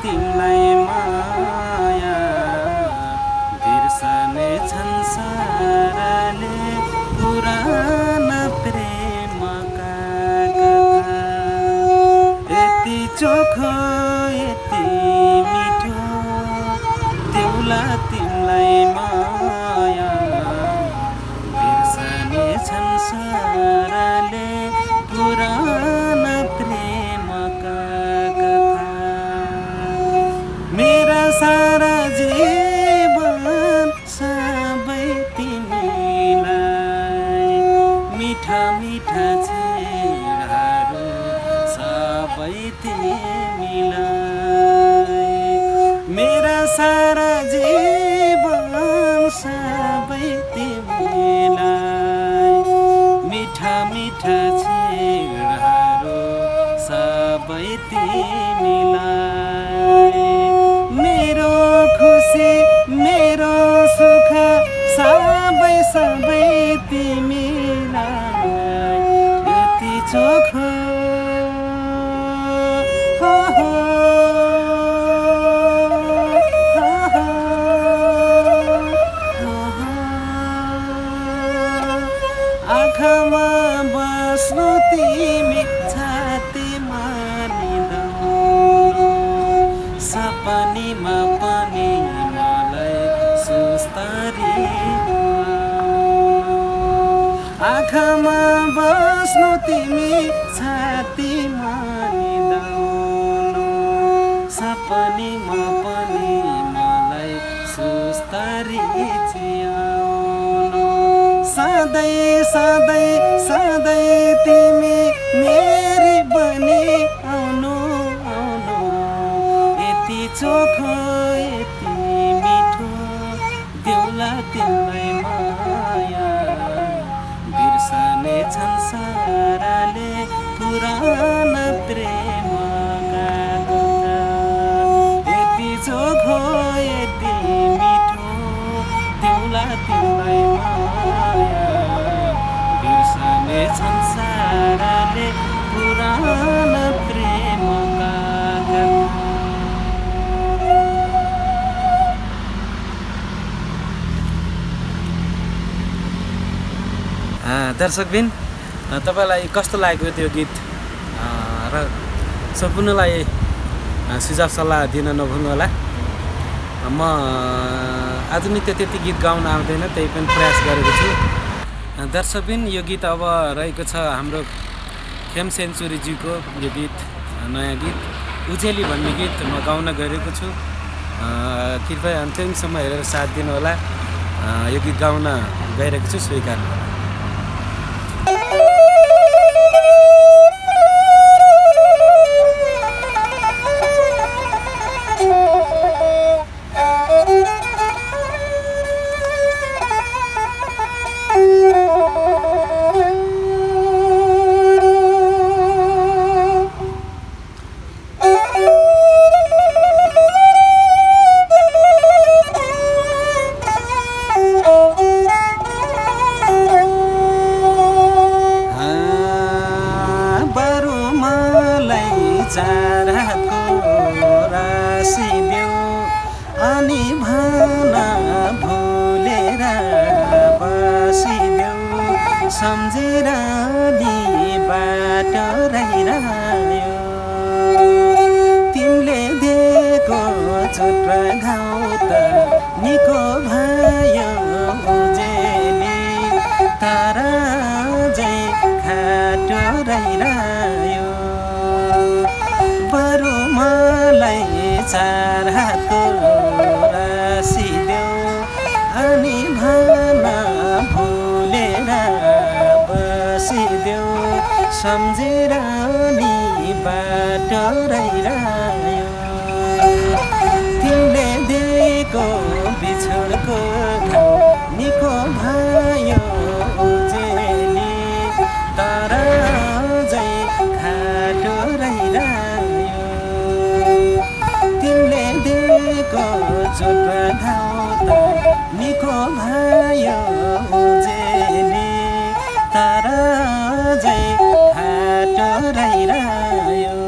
तिमीलाई माया बिर्सने संसारले पुराना प्रेमका कथा यति चोखो यति मिठो देउला तिमीलाई माया बिर्सने संसारले पुराना प्रेमका कथा मेरा सारा जीवन सबै तिमीलाई मिठा मिठा छेडहरू सबै तिमीलाई मेरा सारा जीवन सबै तिमीलाई मिठा मिठा छेडहरू सबै तिमीलाई मेरो खुसी मेरो सुख सबै सबै तिमीलाई यति चोखो आँखामा बस्नु तिमी छातीमा निदाउनु सपनीमा पनि मलाई सुस्तारी आँखामा बस्नु तिमी छातीमा निदाउनु सपनीमा पनि मलाई सुस्तारी चियाउनु सधैँ सधैँ सधैँ तिमी मेरी बनी आउनु आउनु यति चोखो यति मिठो देउला तिमीलाई माया बिर्सने संसारले पुराना प्रेमका कथा यति चोखो यति मिठो देउला तिमीलाई माया बिर्सने संसारले पुराना प्रेमका कथा दर्शकबिन तपाईलाई कस्तो लाग्यो त्यो गीत र सम्पूर्णलाई सुझाव सल्लाह दिन नभुल्नुहोला म आधुनिक त्यति गीत गाउन आउँदैन त्यही पनि प्रयास गरेको छु दर्शकबिन यो गीत अब रहेको छ हाम्रो खेम सेन्चुरीजीको यो गीत नयाँ गीत उजेली भन्ने गीत म गाउन गएको छु कृपया अन्तिमसम्म हेरेर साथ दिनुहोला यो गीत गाउन गइरहेको छु स्वीकार सम्झेर नि बाटो रहिरह्यो तिमीले दिएको चोट घाउ त निको भयो उजेली तारा झै खाटो रहिरह्यो बरु मलाई चार हातको राशि देऊ अनि भन भुलेर बसिदेऊ सम्झेर नि बाटो रहिरह्यो तिमीले दिएको बिछोडको घाउ निको भयो उजेली तारा झै खाटो रहिरह्यो तिमीले दिएको चोट घाउ त निको भयो उजेली तारा झै खाटो रहिरह्यो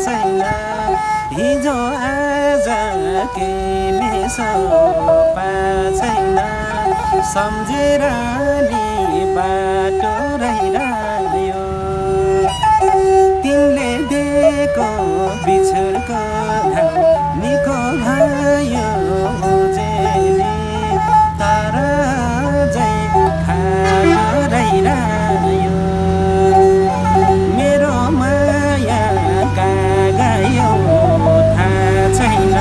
छैन हिजो आज के मेसो छैन सम्झेर नि बाटो रहिरह्यो तिमीले दिएको बिछोडको घाउ निको भयो उजेली तर जै खाटो रहिरह्यो मेरो माया गायो थाहा छैन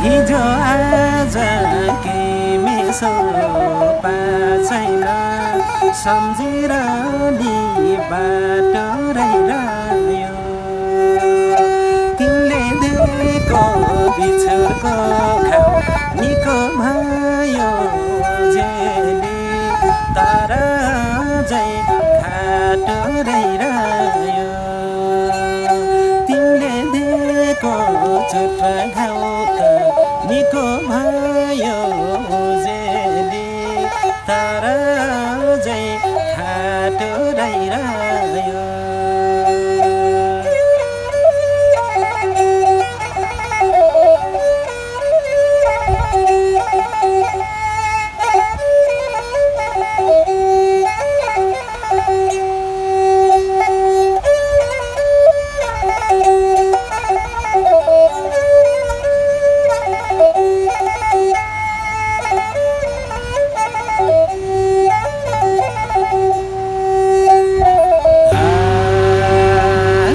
हिजो आज के मेसो छैन सम्झेर नि बाटो रहिरह्यो तिमीले दिएको बिछोडको घाउ निको भयो जेली तर जै खाटो रहिरह्यो तिमीले दिएको चोट घाउ त निको भयो जेली तर जै खाटो रहिरह्यो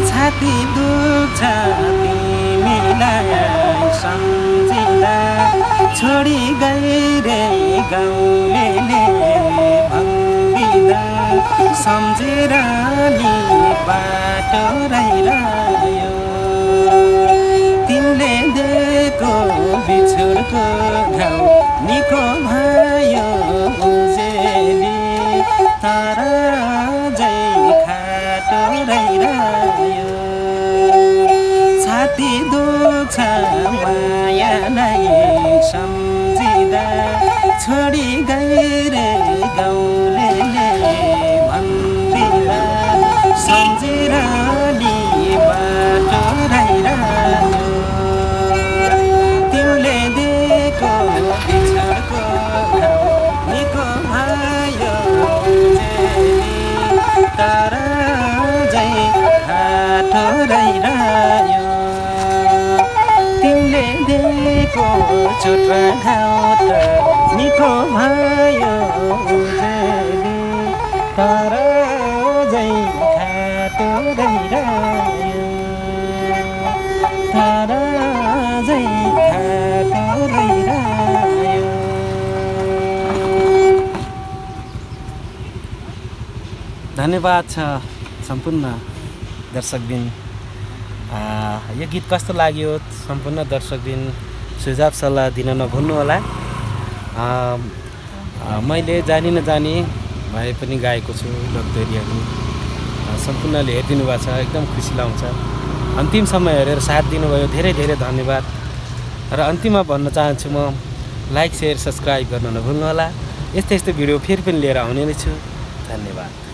छाती दुख्छ तिमीलाई सम्झिँदा छोडी गइरे गाउँले भन्दिँदा सम्झेर नि बाटो रहिरह्यो तिमीले दिएको बिछोडको घाउ निको भयो उजेली तर जै खाटो रहिरह्यो छाती दुख्छ मायालाई सम्झिँदा छोडी गइरे गाउँले भन्दिँदा सम्झेर नि बाटो रहिरह्यो तिमीले दिएको बिछोडको घाउ निको भयो जेली तर जै खाटो रहिरह्यो तिमीले दिएको चोट घाउ त निको भयो जेली तर जै खाटो रहिरह्यो तर जै खाटो रहिरह्यो धन्यवाद छ सम्पूर्ण दर्शकबिन यो गीत कस्तो लाग्यो सम्पूर्ण दर्शकबिन सुझाव सल्लाह दिन नभुल्नुहोला मैले जानी नजानी भए पनि गाएको छु लोकदोहोरीहरू सम्पूर्णले हेरिदिनु भएको छ एकदम खुसी लाउँछ अन्तिमसम्म हेरेर साथ दिनुभयो धेरै धेरै धन्यवाद र अन्तिममा भन्न चाहन्छु म लाइक शेयर सब्सक्राइब गर्न नभुल्नुहोला यस्तै भिडियो फेरि पनि लिएर आउने नै छु धन्यवाद।